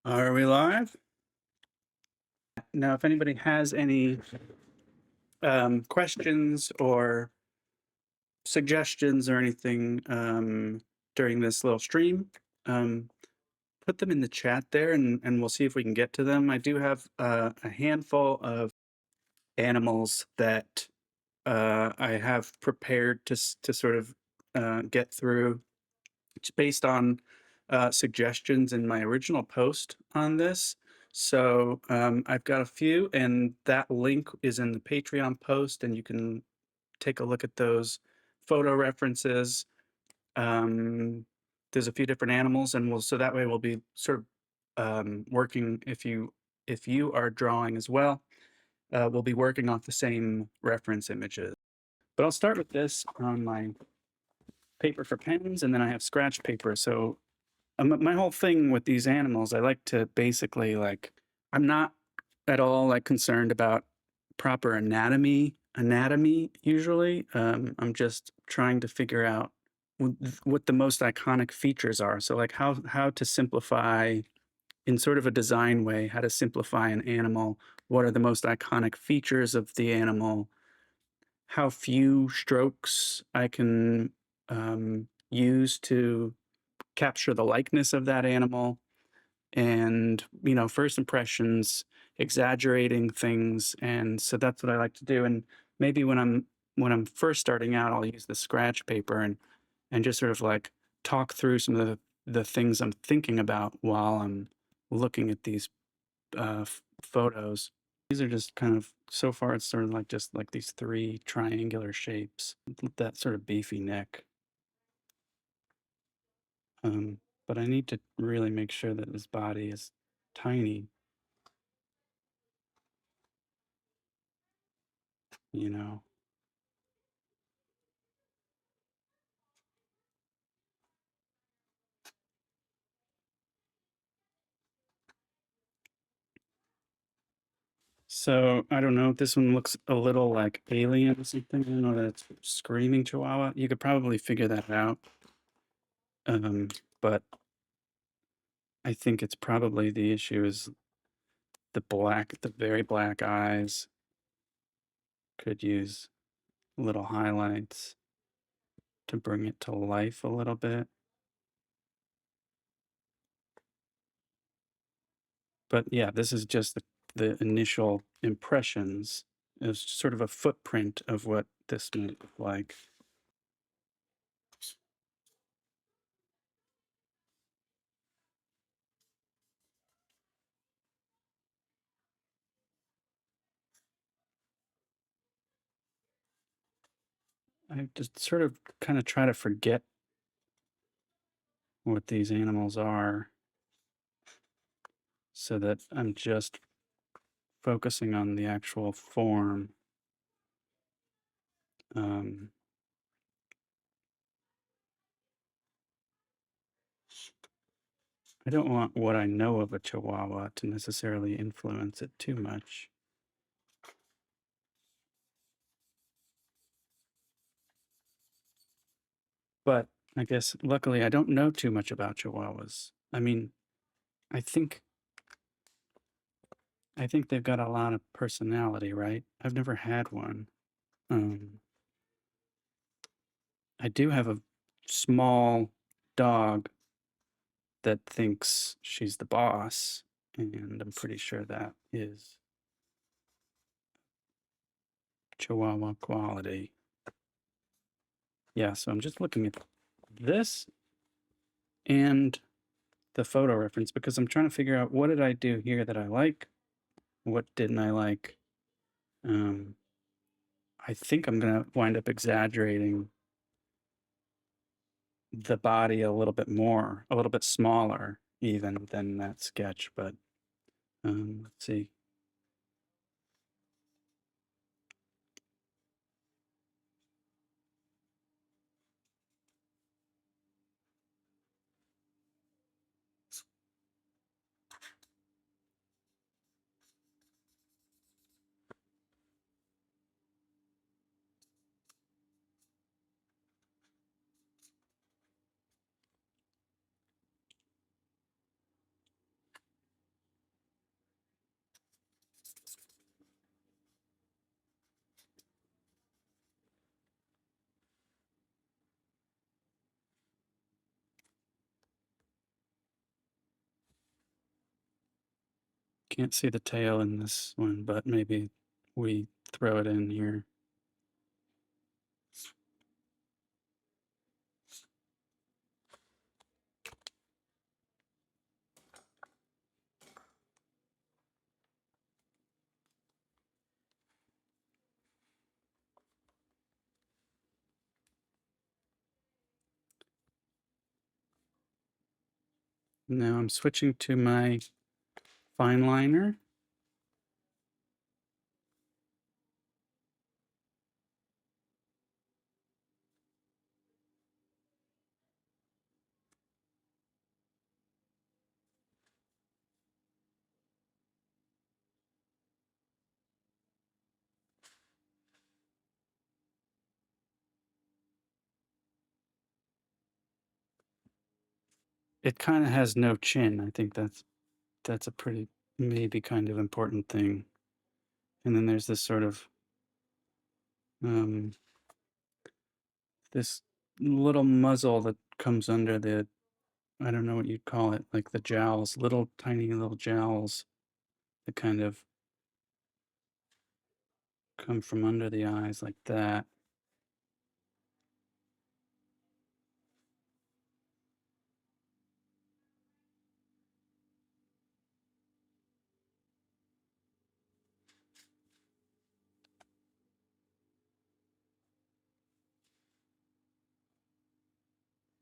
Are we live? Now, if anybody has any questions or suggestions or anything during this little stream, um, put them in the chat there and we'll see if we can get to them. I do have a handful of animals that I have prepared to sort of get through. It's based on suggestions in my original post on this. So I've got a few, and that link is in the Patreon post, and you can take a look at those photo references. There's a few different animals, and so that way we'll be sort of working. If you are drawing as well, we'll be working off the same reference images. But I'll start with this on my paper for pens, and then I have scratch paper. So my whole thing with these animals, I like to basically I'm not at all like concerned about proper anatomy usually. I'm just trying to figure out what the most iconic features are. So like how to simplify in sort of a design way, how to simplify an animal. What are the most iconic features of the animal? How few strokes I can use to capture the likeness of that animal, and first impressions, exaggerating things. And so that's what I like to do. And maybe when I'm first starting out, I'll use the scratch paper and just sort of like talk through some of the things I'm thinking about while I'm looking at these photos. These are just kind of, so far it's sort of like just like these three triangular shapes with that sort of beefy neck. But I need to really make sure that his body is tiny, you know. So I don't know, this one looks a little like alien or something. I don't know that it's screaming Chihuahua. You could probably figure that out. But I think it's probably the issue is the very black eyes. Could use little highlights to bring it to life a little bit. But yeah, this is just the initial impressions. It's sort of a footprint of what this might look like. I just sort of kind of try to forget what these animals are so that I'm just focusing on the actual form. Um, I don't want what I know of a Chihuahua to necessarily influence it too much. But I guess luckily I don't know too much about Chihuahuas. I mean, I think they've got a lot of personality, right? I've never had one. I do have a small dog that thinks she's the boss, and I'm pretty sure that is Chihuahua quality. Yeah, so I'm just looking at this and the photo reference because I'm trying to figure out what did I do here that I like, what didn't I like. I think I'm gonna wind up exaggerating the body a little bit more, a little bit smaller even than that sketch, but let's see. Can't see the tail in this one, but maybe we throw it in here. Now I'm switching to my fine liner. It kind of has no chin. I think that's a pretty maybe kind of important thing. And then there's this sort of this little muzzle that comes under the, I don't know what you'd call it, like the jowls, little tiny little jowls that kind of come from under the eyes like that.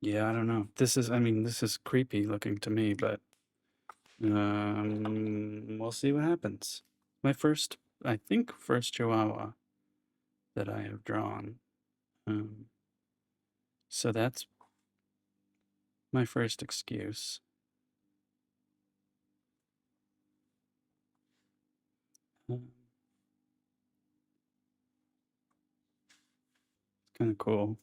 Yeah, I don't know. This is, I mean, this is creepy looking to me, but we'll see what happens. My first, I think, first Chihuahua that I have drawn. So that's my first excuse. It's kind of cool.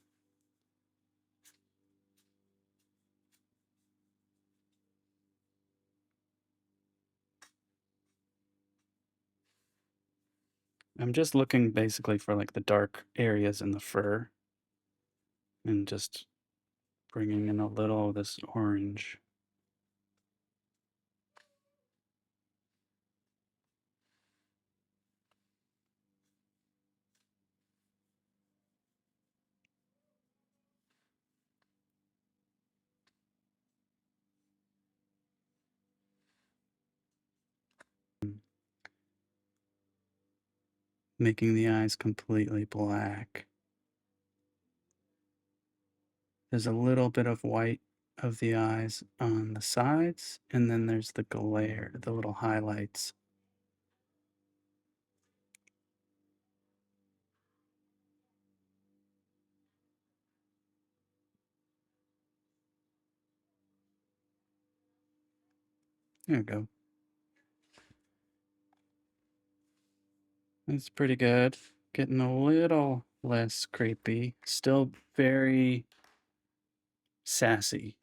I'm just looking basically for like the dark areas in the fur and just bringing in a little of this orange. Making the eyes completely black. There's a little bit of white of the eyes on the sides, and then there's the glare, the little highlights. There we go. That's pretty good. Getting a little less creepy. Still very sassy.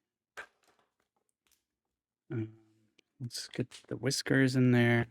Let's get the whiskers in there.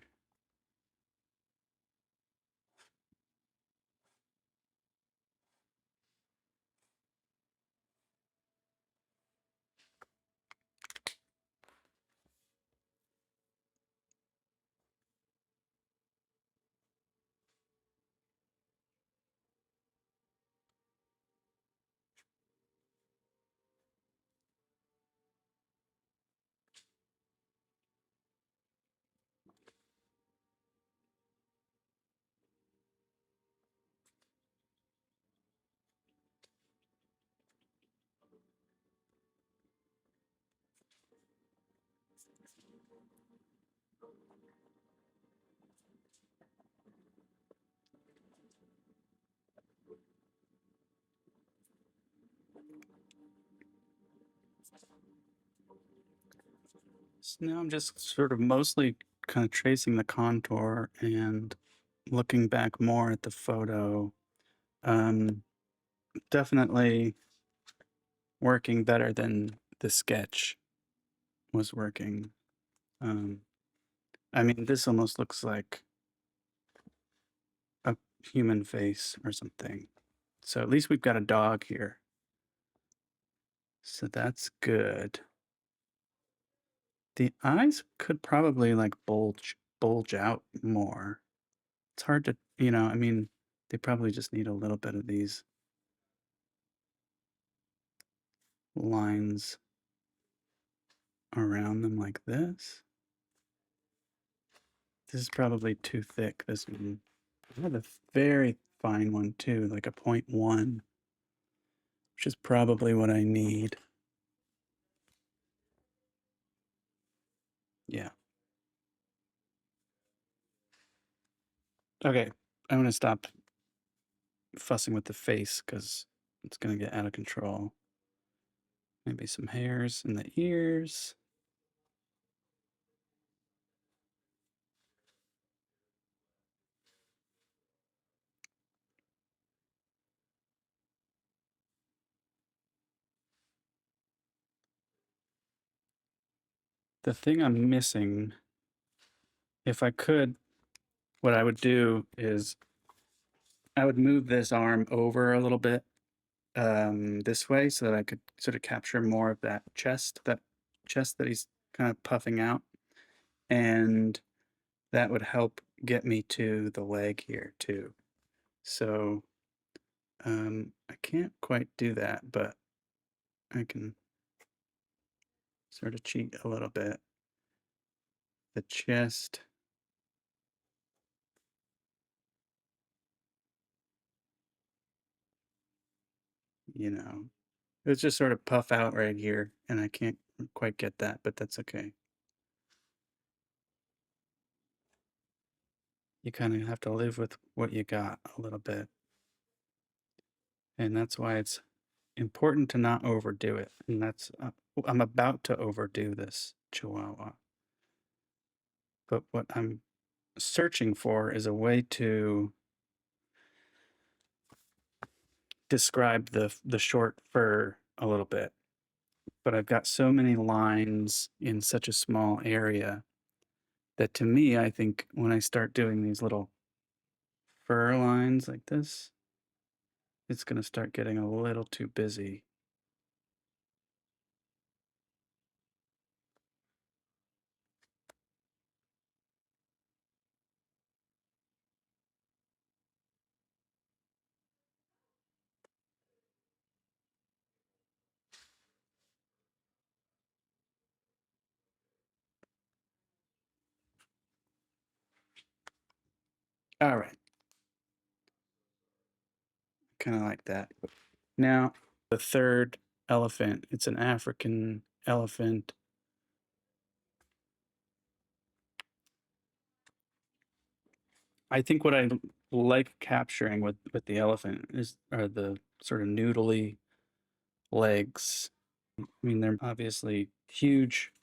So now I'm just sort of mostly kind of tracing the contour and looking back more at the photo. Definitely working better than the sketch was working. I mean, this almost looks like a human face or something. So at least we've got a dog here. So that's good. The eyes could probably like bulge bulge out more. It's hard to, you know, I mean, they probably just need a little bit of these lines around them like this. This is probably too thick, this one. I have a very fine one too, like a 0.1, which is probably what I need. Yeah. Okay, I'm gonna stop fussing with the face because it's gonna get out of control. Maybe some hairs in the ears. The thing I'm missing, if I could, what I would do is I would move this arm over a little bit this way so that I could sort of capture more of that chest that he's kind of puffing out. And that would help get me to the leg here too. So I can't quite do that, but I can sort of cheat a little bit. The chest. You know, it was just sort of puff out right here, and I can't quite get that, but that's okay. You kind of have to live with what you got a little bit. And that's why it's important to not overdo it. And that's, I'm about to overdo this Chihuahua. But what I'm searching for is a way to describe the short fur a little bit. But I've got so many lines in such a small area that to me, I think when I start doing these little fur lines like this, it's going to start getting a little too busy. All right. Kind of like that. Now, the third elephant, it's an African elephant. I think what I like capturing with the elephant are the sort of noodly legs. I mean, they're obviously huge,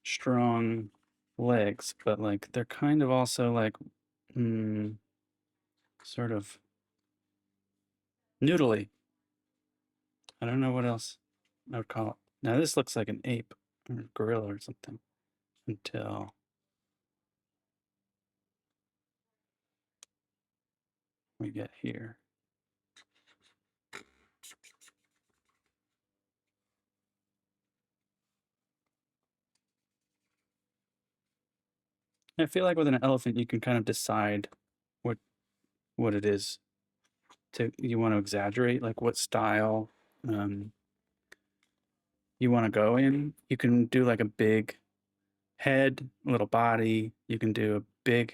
strong legs, but like they're kind of also like sort of noodly. I don't know what else I would call it. Now this looks like an ape or a gorilla or something until we get here. I feel like with an elephant you can kind of decide what it is you want to exaggerate, like what style you want to go in. You can do like a big head, little body. You can do a big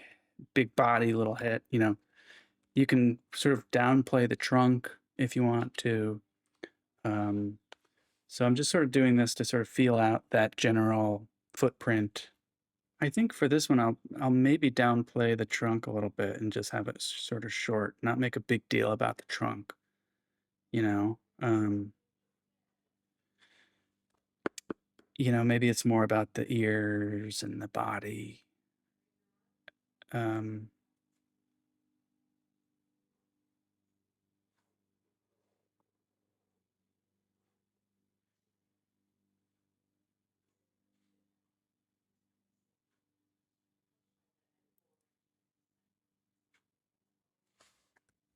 body, little head. You know, you can sort of downplay the trunk if you want to. So I'm just sort of doing this to sort of feel out that general footprint. I think for this one, I'll maybe downplay the trunk a little bit and just have it sort of short, not make a big deal about the trunk. You know, maybe it's more about the ears and the body.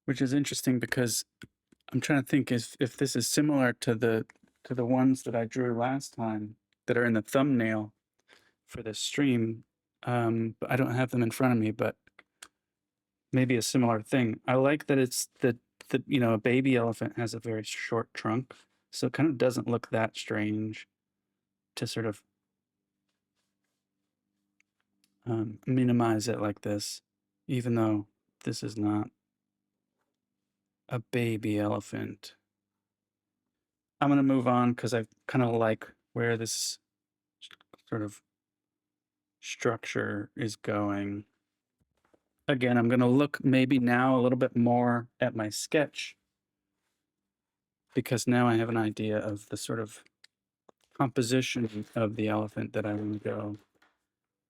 Which is interesting because I'm trying to think if this is similar to the ones that I drew last time that are in the thumbnail for this stream. but I don't have them in front of me, but maybe a similar thing. I like that it's a baby elephant has a very short trunk, so it kind of doesn't look that strange to sort of minimize it like this, even though this is not a baby elephant. I'm going to move on because I kind of like where this sort of structure is going. Again, I'm going to look maybe now a little bit more at my sketch because now I have an idea of the sort of composition of the elephant that I want to go.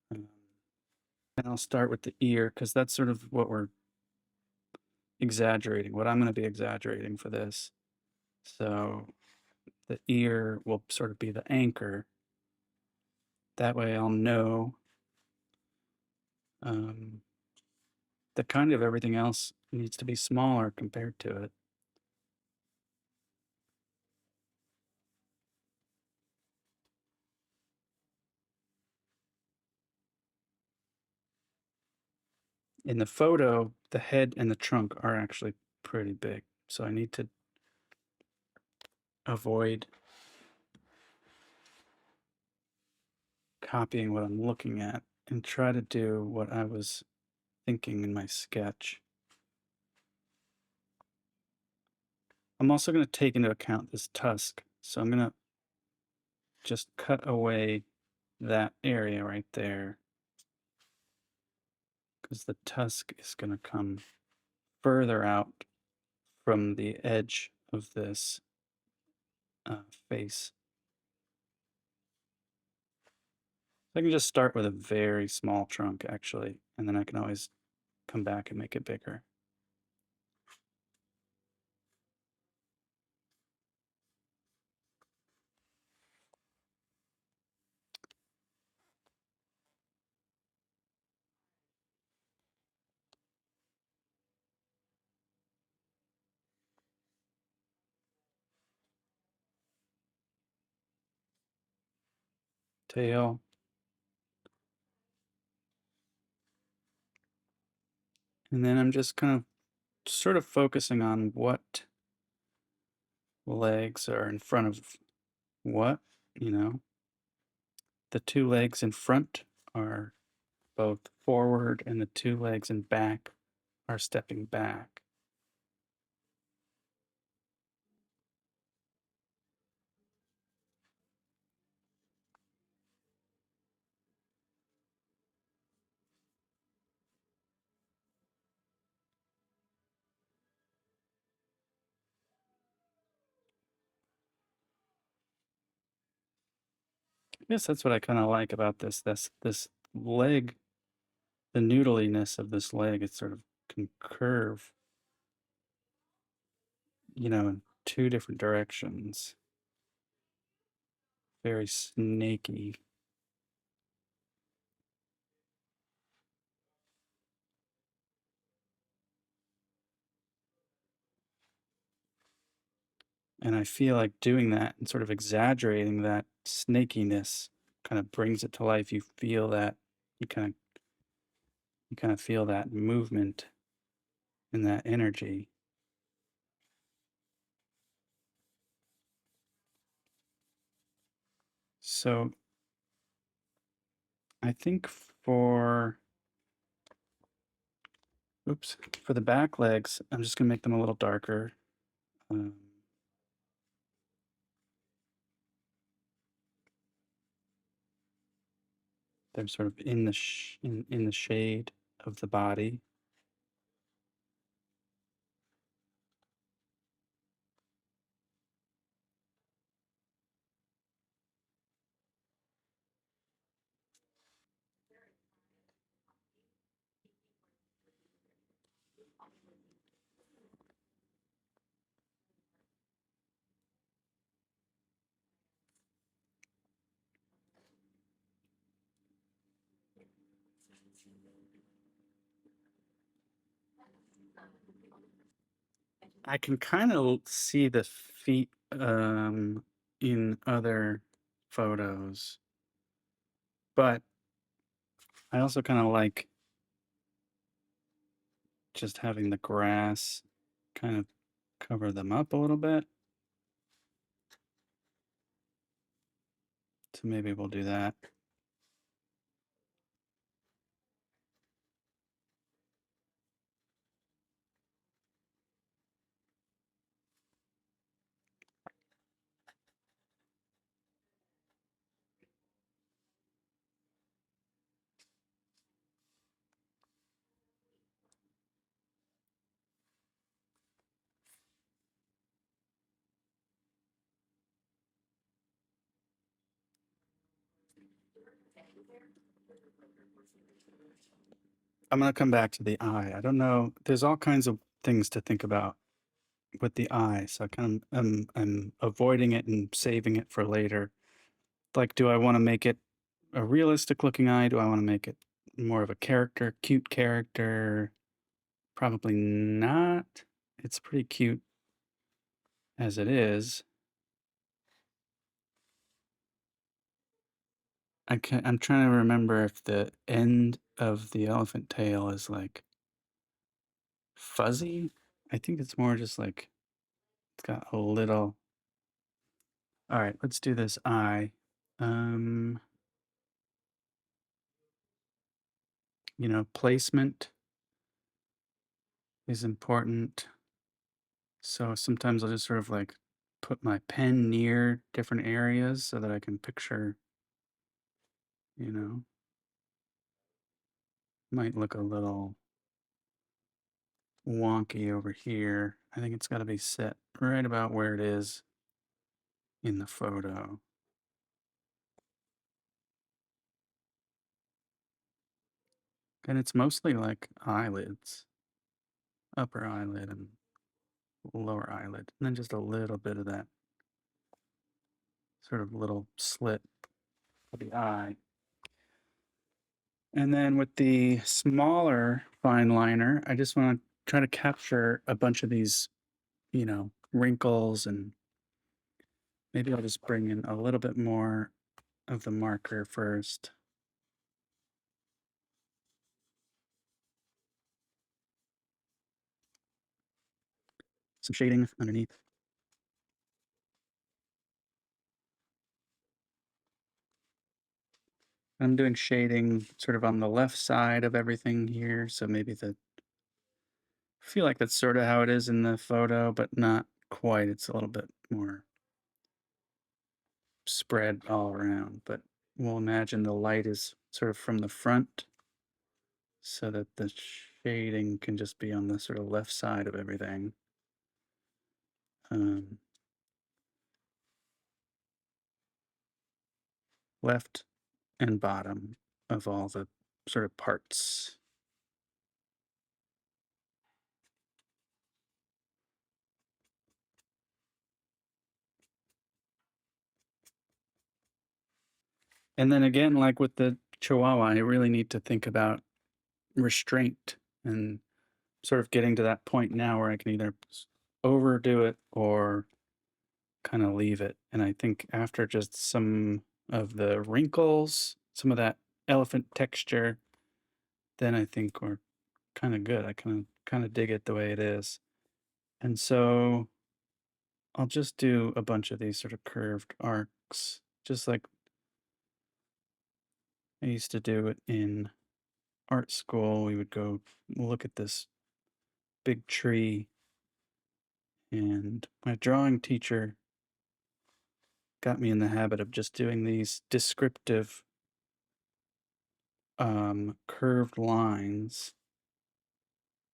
And I'll start with the ear because that's sort of what we're exaggerating, what I'm going to be exaggerating for this. So the ear will sort of be the anchor. That way I'll know that kind of everything else needs to be smaller compared to it. In the photo, the head and the trunk are actually pretty big, so I need to avoid copying what I'm looking at and try to do what I was thinking in my sketch. I'm also going to take into account this tusk, so I'm going to just cut away that area right there because the tusk is going to come further out from the edge of this face. I can just start with a very small trunk actually, and then I can always come back and make it bigger. Tail. And then I'm just kind of sort of focusing on what legs are in front of what, you know. The two legs in front are both forward and the two legs in back are stepping back. I guess that's what I kind of like about this leg, the noodliness of this leg. It sort of can curve, in two different directions. Very snaky. And I feel like doing that and sort of exaggerating that snakiness kind of brings it to life. You feel that you kind of feel that movement and that energy. So I think for the back legs, I'm just gonna make them a little darker. They're sort of in the in the shade of the body. I can kind of see the feet in other photos, but I also kind of like just having the grass kind of cover them up a little bit. So maybe we'll do that. I'm going to come back to the eye. I don't know. There's all kinds of things to think about with the eye. So I kind of I'm avoiding it and saving it for later. Like, do I want to make it a realistic looking eye? Do I want to make it more of a character, cute character? Probably not. It's pretty cute as it is. I'm trying to remember if the end of the elephant tail is like fuzzy. I think it's more just like it's got a little. All right, let's do this eye. You know, placement is important. So sometimes I'll just sort of like put my pen near different areas so that I can picture, you know, might look a little wonky over here. I think it's got to be set right about where it is in the photo. And it's mostly like eyelids, upper eyelid and lower eyelid, and then just a little bit of that sort of little slit of the eye. And then with the smaller fine liner, I just want to try to capture a bunch of these, you know, wrinkles, and maybe I'll just bring in a little bit more of the marker first. Some shading underneath. I'm doing shading sort of on the left side of everything here, so maybe I feel like that's sort of how it is in the photo, but not quite. It's a little bit more spread all around, but we'll imagine the light is sort of from the front so that the shading can just be on the sort of left side of everything. Left and bottom of all the sort of parts. And then again, like with the Chihuahua, I really need to think about restraint and sort of getting to that point now where I can either overdo it or kind of leave it. And I think after just some of the wrinkles, some of that elephant texture, then I think we're kind of good. I kind of dig it the way it is. And so I'll just do a bunch of these sort of curved arcs, just like I used to do it in art school. We would go look at this big tree, and my drawing teacher got me in the habit of just doing these descriptive curved lines,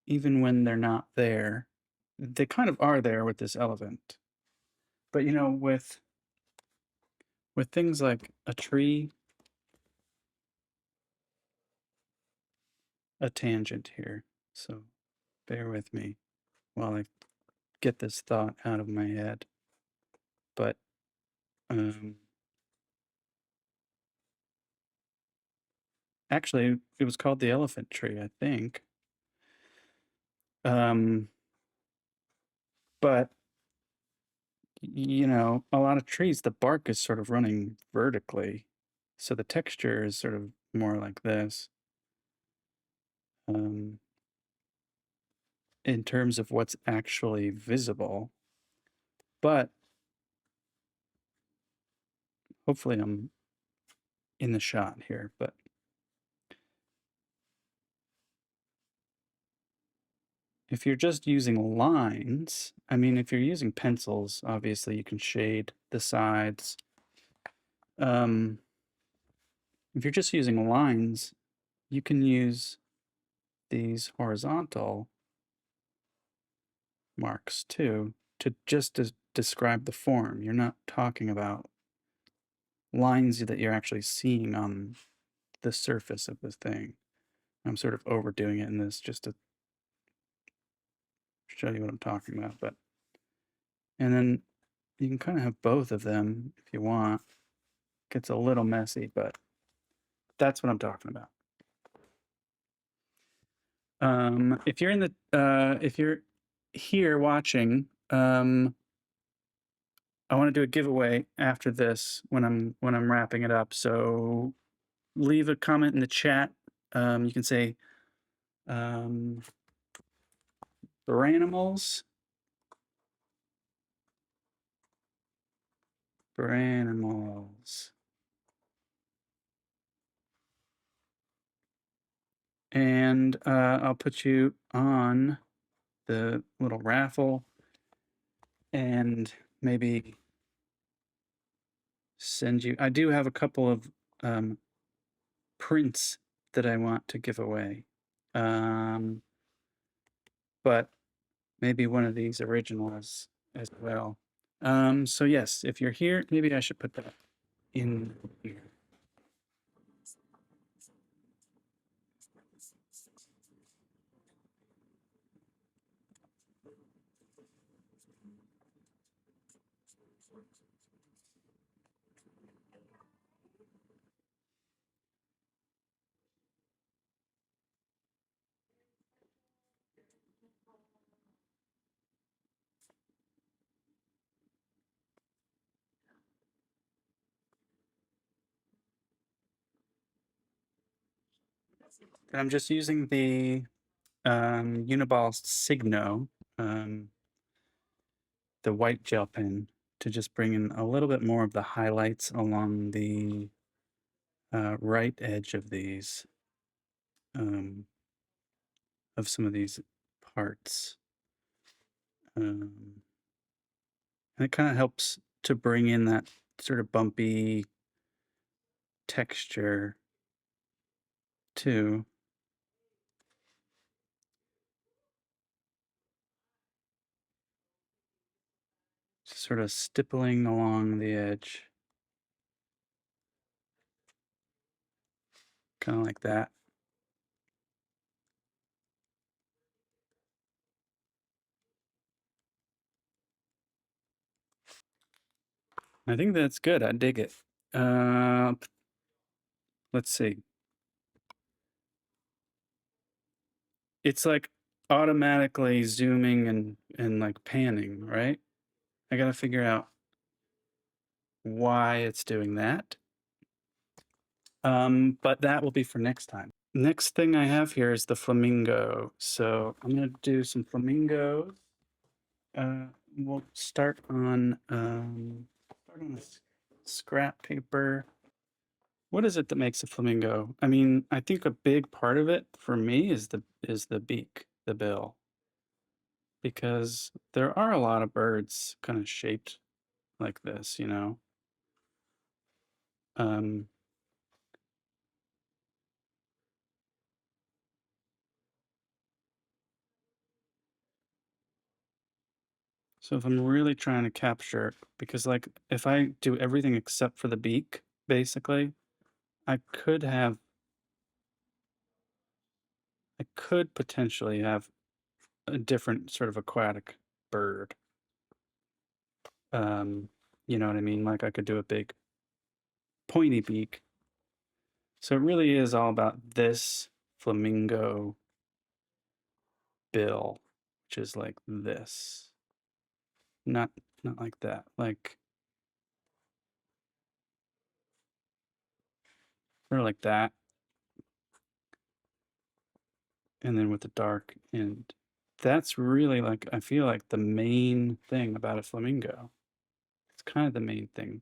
even when they're not there. They kind of are there with this elephant, but you know, with things like a tree, a tangent here. So bear with me while I get this thought out of my head. But actually, it was called the elephant tree, I think. But you know, a lot of trees, the bark is sort of running vertically, so the texture is sort of more like this. in terms of what's actually visible, but hopefully I'm in the shot here, but if you're just using lines, I mean, if you're using pencils, obviously you can shade the sides. If you're just using lines, you can use these horizontal marks too to just describe the form. You're not talking about lines that you're actually seeing on the surface of the thing. I'm sort of overdoing it in this just to show you what I'm talking about, but and then you can kind of have both of them if you want. Gets a little messy, but that's what I'm talking about. If you're in the if you're here watching, I want to do a giveaway after this when I'm wrapping it up. So leave a comment in the chat. You can say for animals, and I'll put you on the little raffle and maybe send you. I do have a couple of prints that I want to give away, but maybe one of these originals as well. So yes, if you're here, maybe I should put that in here. And I'm just using the Uniball Signo, the white gel pen, to just bring in a little bit more of the highlights along the right edge of these, of some of these parts. And it kind of helps to bring in that sort of bumpy texture too. Sort of stippling along the edge. Kind of like that. I think that's good. I dig it. Let's see. It's like automatically zooming and like panning, right? I gotta figure out why it's doing that. But that will be for next time. Next thing I have here is the flamingo. So I'm gonna do some flamingos. We'll start on scrap paper. What is it that makes a flamingo? I mean, I think a big part of it for me is the beak, the bill, because there are a lot of birds kind of shaped like this, you know. So if I'm really trying to capture, because like if I do everything except for the beak, basically, I could potentially have a different sort of aquatic bird. You know what I mean? Like I could do a big pointy beak. So it really is all about this flamingo bill, which is like this. Not like that. Like or like that. and then with the dark. And that's really like, I feel like the main thing about a flamingo. It's kind of the main thing.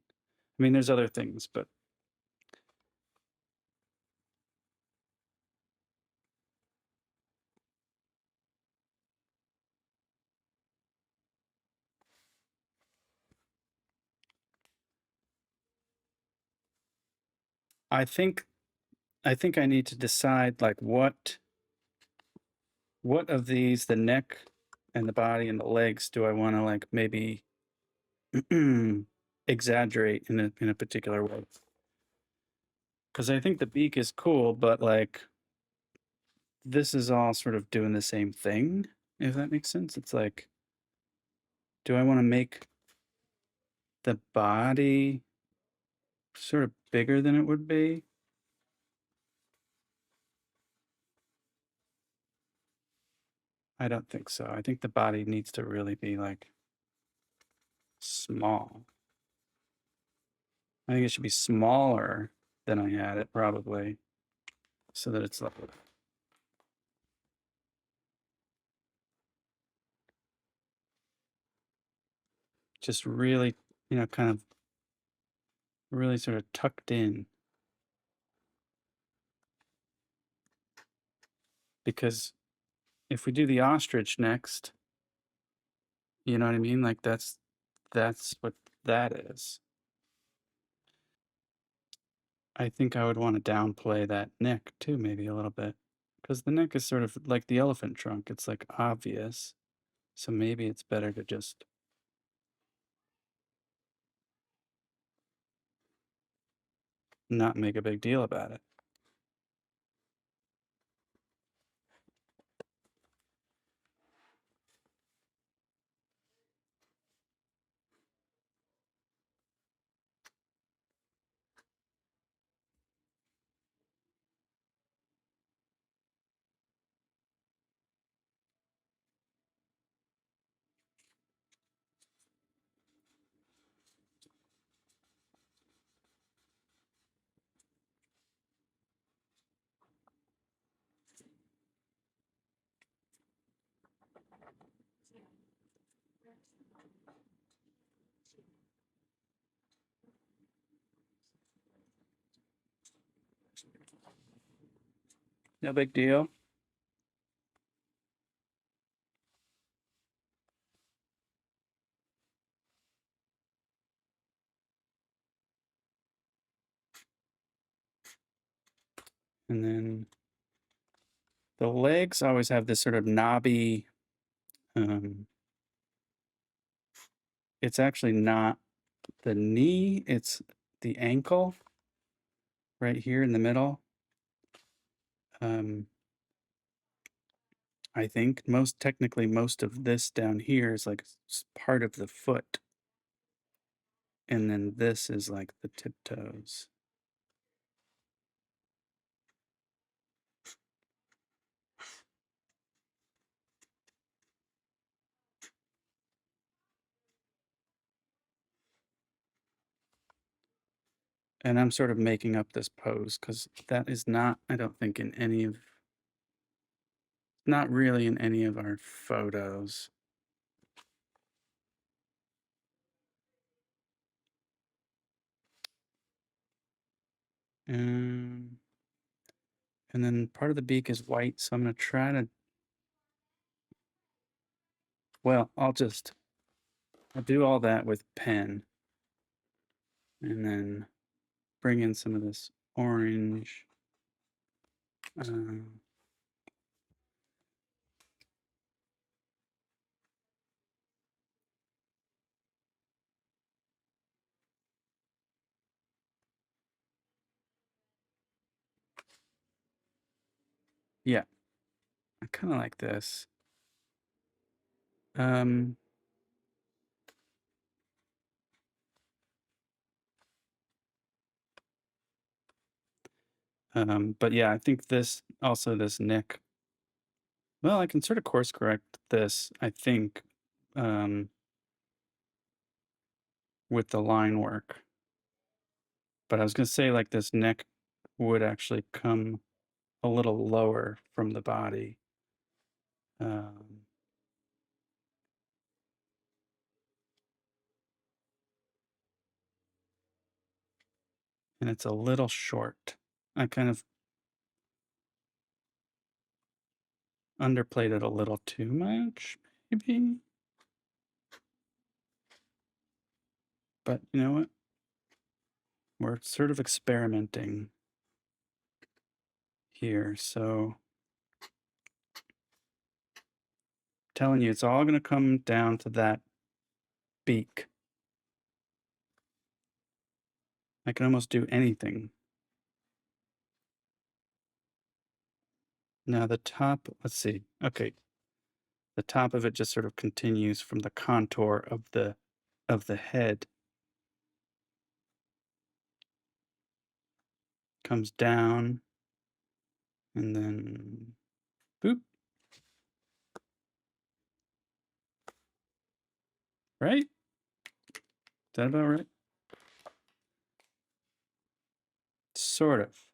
I mean, there's other things, but I think I need to decide like what of these, the neck and the body and the legs, do I want to like maybe exaggerate in a particular way? Because I think the beak is cool, but like this is all sort of doing the same thing, if that makes sense. It's like, do I want to make the body sort of bigger than it would be? I don't think so. I think the body needs to really be like small. I think it should be smaller than I had it probably, so that it's like just really, kind of really sort of tucked in. Because if we do the ostrich next, you know what I mean? Like that's what that is. I think I would want to downplay that neck too, maybe a little bit. Because the neck is sort of like the elephant trunk. It's like obvious. So maybe it's better to just not make a big deal about it. No big deal. And then the legs always have this sort of knobby, it's actually not the knee, it's the ankle right here in the middle. I think technically most of this down here is like part of the foot. And then this is like the tiptoes. And I'm sort of making up this pose because that is not, I don't think, not really in any of our photos. And then part of the beak is white, so I'm going to try to, well, I'll do all that with pen. And then bring in some of this orange. Yeah, I kind of like this. But yeah, I think this neck. Well, I can sort of course correct this, I think, with the line work. But I was gonna say like this neck would actually come a little lower from the body. Um, and it's a little short. I kind of underplayed it a little too much, maybe. But you know what? We're sort of experimenting here, so telling you, it's all going to come down to that beak. I can almost do anything. Now the top, let's see. Okay. The top of it just sort of continues from the contour of the head. Comes down and then boop. Right? Is that about right? Sort of.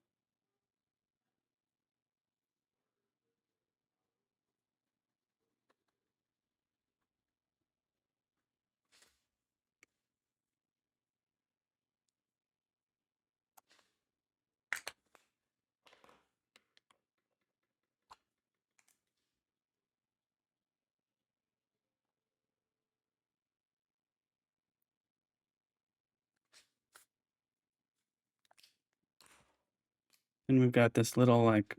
And we've got this little like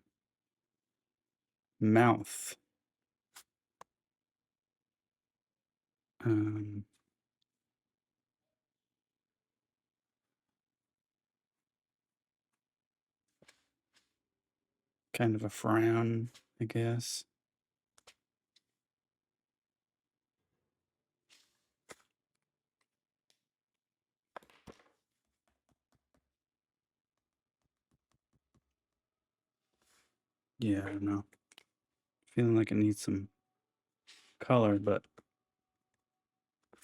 mouth. Um, kind of a frown, I guess. Yeah, I don't know. Feeling like it needs some color, but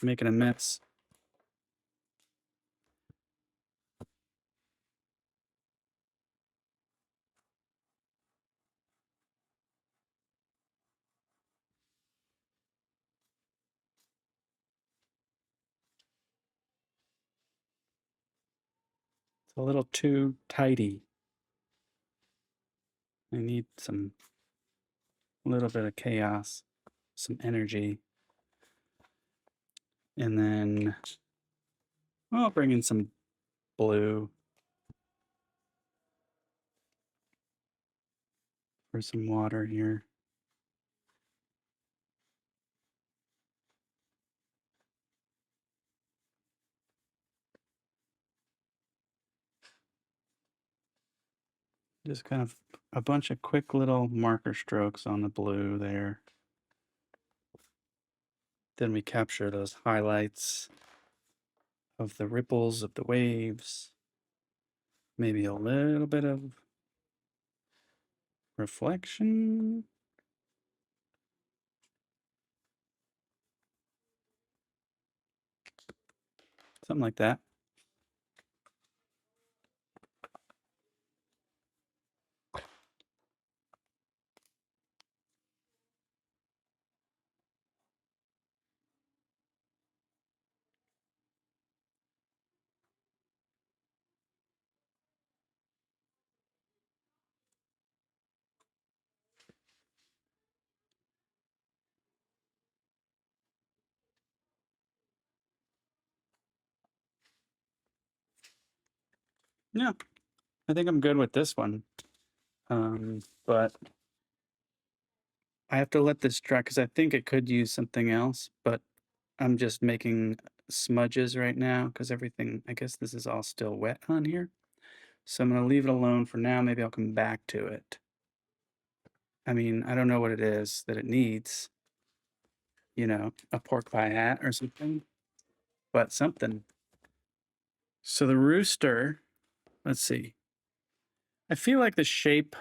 making a mess. It's a little too tidy. I need some little bit of chaos, some energy. And then I'll bring in some blue for some water here. Just kind of a bunch of quick little marker strokes on the blue there. Then we capture those highlights of the ripples of the waves. Maybe a little bit of reflection. Something like that. Yeah, I think I'm good with this one. But I have to let this dry because I think it could use something else, but I'm just making smudges right now because everything, I guess this is all still wet on here. So I'm going to leave it alone for now. Maybe I'll come back to it. I mean, I don't know what it is that it needs. You know, a pork pie hat or something, but something. So the rooster, let's see. I feel like the shape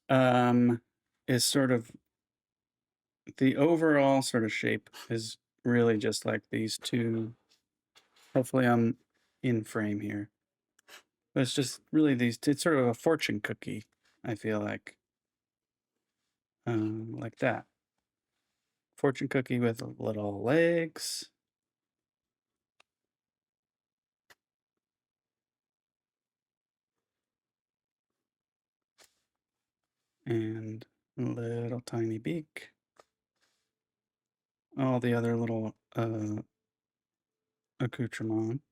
is sort of the overall sort of shape is really just like these two. Hopefully I'm in frame here. But it's just really these, it's sort of a fortune cookie, I feel like. like that. Fortune cookie with little legs. And a little tiny beak. All the other little accoutrement.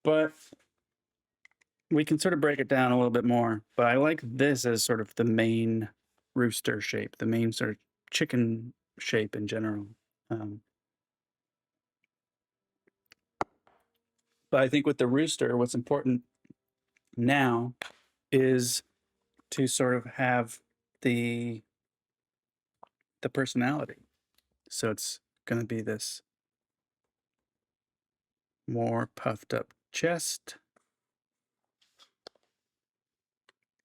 But we can sort of break it down a little bit more. But I like this as sort of the main rooster shape, the main sort of chicken shape in general. But I think with the rooster, what's important now is to sort of have the personality. So it's going to be this more puffed up chest.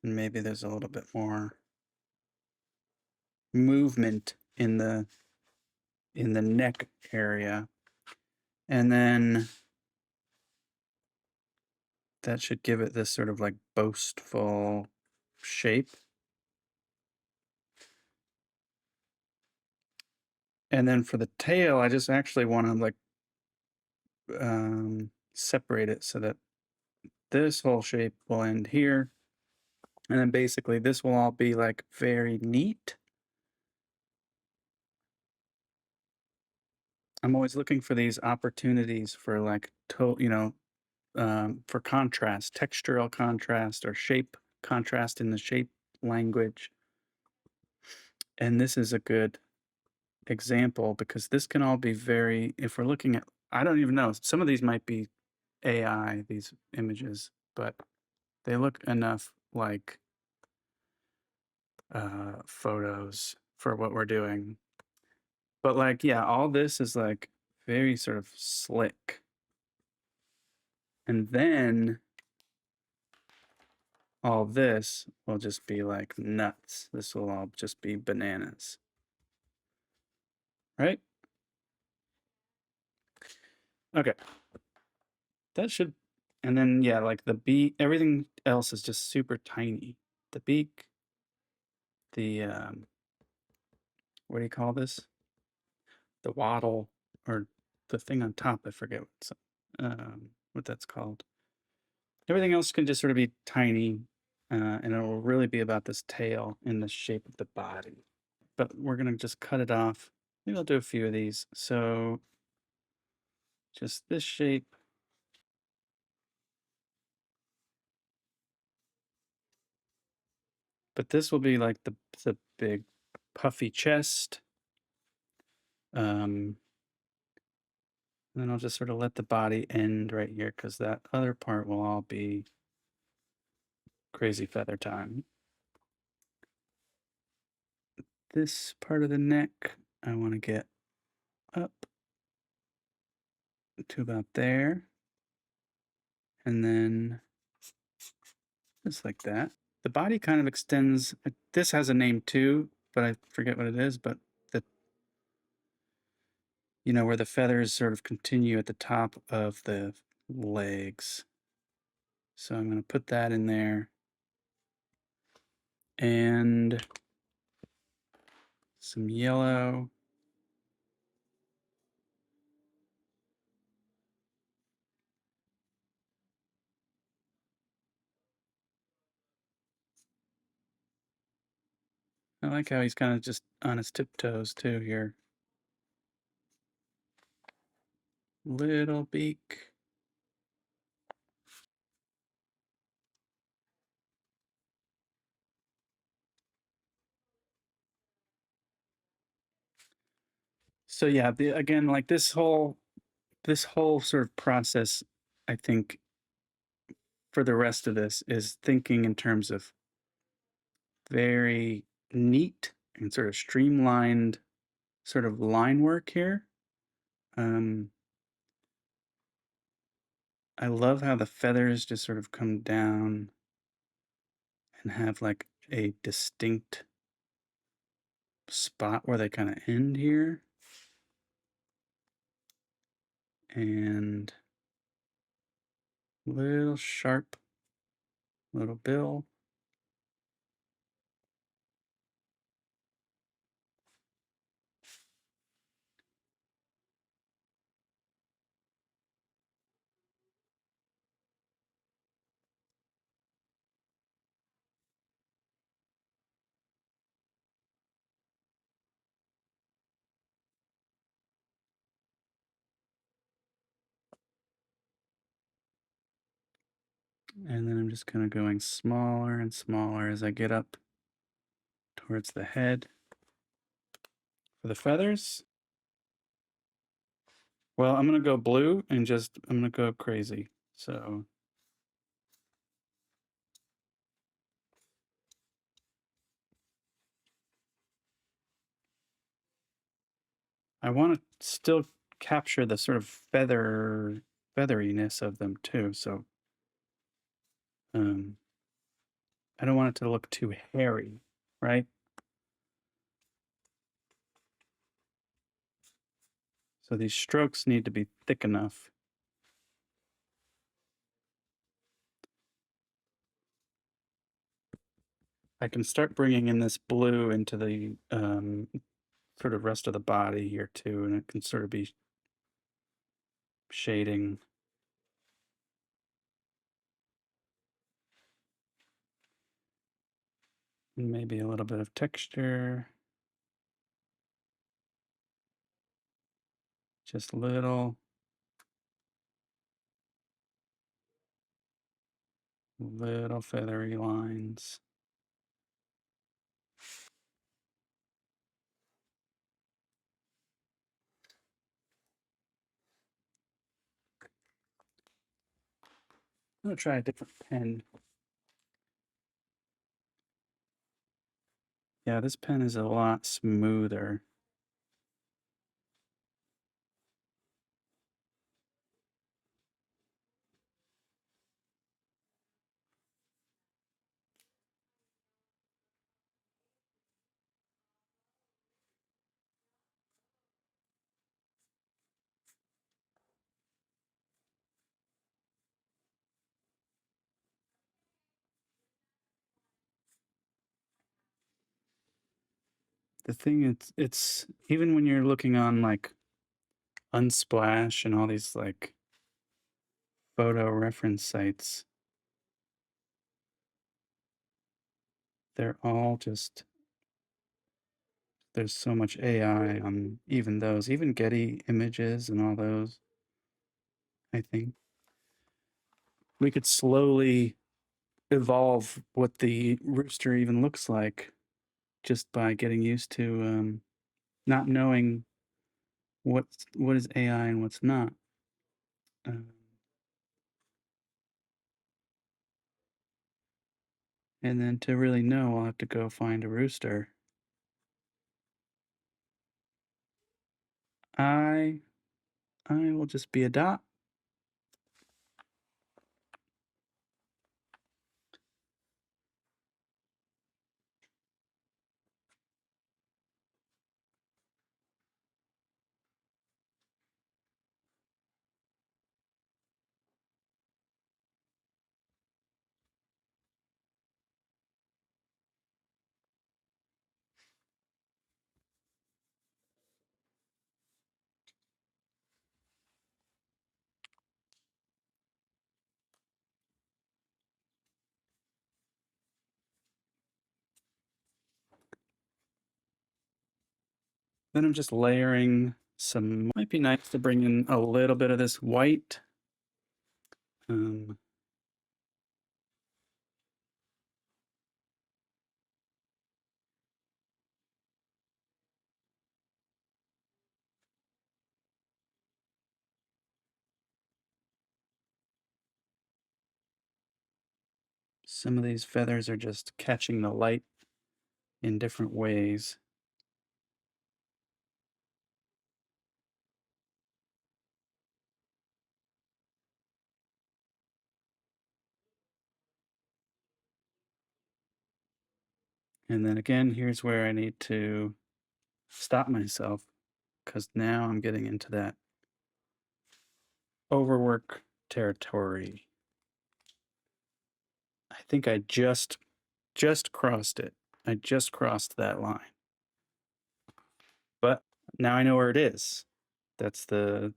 And maybe there's a little bit more movement in the neck area. And then that should give it this sort of like boastful shape. And then for the tail, I just actually want to like separate it so that this whole shape will end here. And then basically this will all be like very neat. I'm always looking for these opportunities for like, for contrast, textural contrast or shape contrast in the shape language. And this is a good example because this can all be very, if we're looking at, I don't even know, some of these might be AI, these images, but they look enough like photos for what we're doing. But like, yeah, all this is like very sort of slick. And then all this will just be like nuts. This will all just be bananas. Right? Okay. That should, and then yeah, like the beak, everything else is just super tiny. The beak, the, what do you call this? The waddle, or the thing on top, I forget what that's called. Everything else can just sort of be tiny, and it will really be about this tail and the shape of the body. But we're gonna just cut it off. Maybe I'll do a few of these. So just this shape. But this will be like the big puffy chest. And then I'll just sort of let the body end right here because that other part will all be crazy feather time. This part of the neck, I want to get up to about there. And then just like that. The body kind of extends. This has a name too, but I forget what it is. But the, where the feathers sort of continue at the top of the legs. So I'm going to put that in there. And some yellow. I like how he's kind of just on his tiptoes too here. Little beak. So yeah, again, like this whole sort of process, I think, for the rest of this is thinking in terms of very neat and sort of streamlined sort of line work here. I love how the feathers just sort of come down and have like a distinct spot where they kind of end here. And little sharp little bill. And then I'm just kind of going smaller and smaller as I get up towards the head. For the feathers, well, I'm going to go blue and I'm going to go crazy. So I want to still capture the sort of featheriness of them too. So I don't want it to look too hairy, right? So these strokes need to be thick enough. I can start bringing in this blue into the sort of rest of the body here too, and it can sort of be shading. And maybe a little bit of texture. Just little feathery lines. I'm gonna try a different pen. Yeah, this pen is a lot smoother. The thing it's even when you're looking on like Unsplash and all these like photo reference sites, they're all just there's so much AI on even those, even Getty images and all those. I think we could slowly evolve what the rooster even looks like just by getting used to not knowing what is AI and what's not. And then to really know, I'll have to go find a rooster. I will just be a dot. Then I'm just layering some, might be nice to bring in a little bit of this white. Some of these feathers are just catching the light in different ways. And then again, here's where I need to stop myself because now I'm getting into that overwork territory. I think I just crossed it. I just crossed that line. But now I know where it is. That's the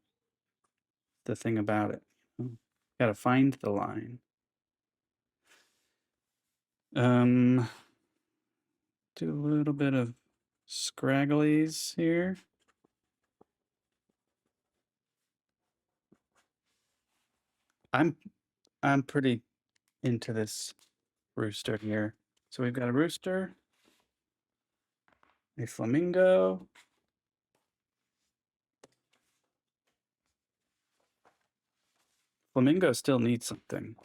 thing about it. Got to find the line. Do a little bit of scragglies here. I'm pretty into this rooster here. So we've got a rooster, a flamingo, flamingo still needs something,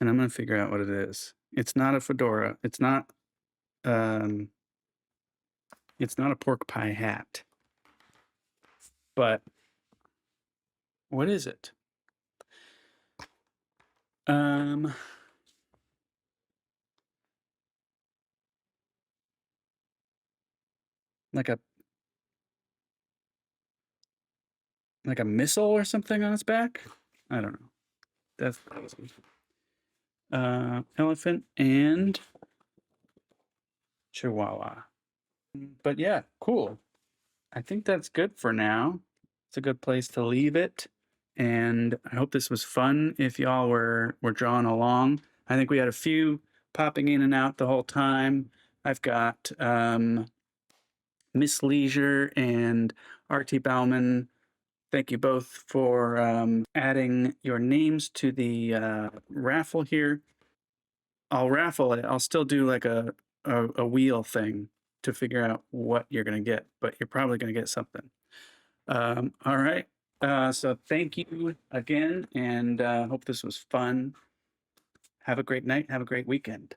and I'm gonna figure out what it is. It's not a fedora. Um, it's not a pork pie hat. But what is it? Like a missile or something on its back? I don't know. That's crazy. Elephant and Chihuahua. But yeah, cool. I think that's good for now. It's a good place to leave it. And I hope this was fun if y'all were drawing along. I think we had a few popping in and out the whole time. I've got Miss Leisure and R.T. Bauman. Thank you both for adding your names to the raffle here. I'll raffle it. I'll still do like a wheel thing to figure out what you're going to get, but you're probably going to get something. All right. So thank you again, and hope this was fun. Have a great night. Have a great weekend.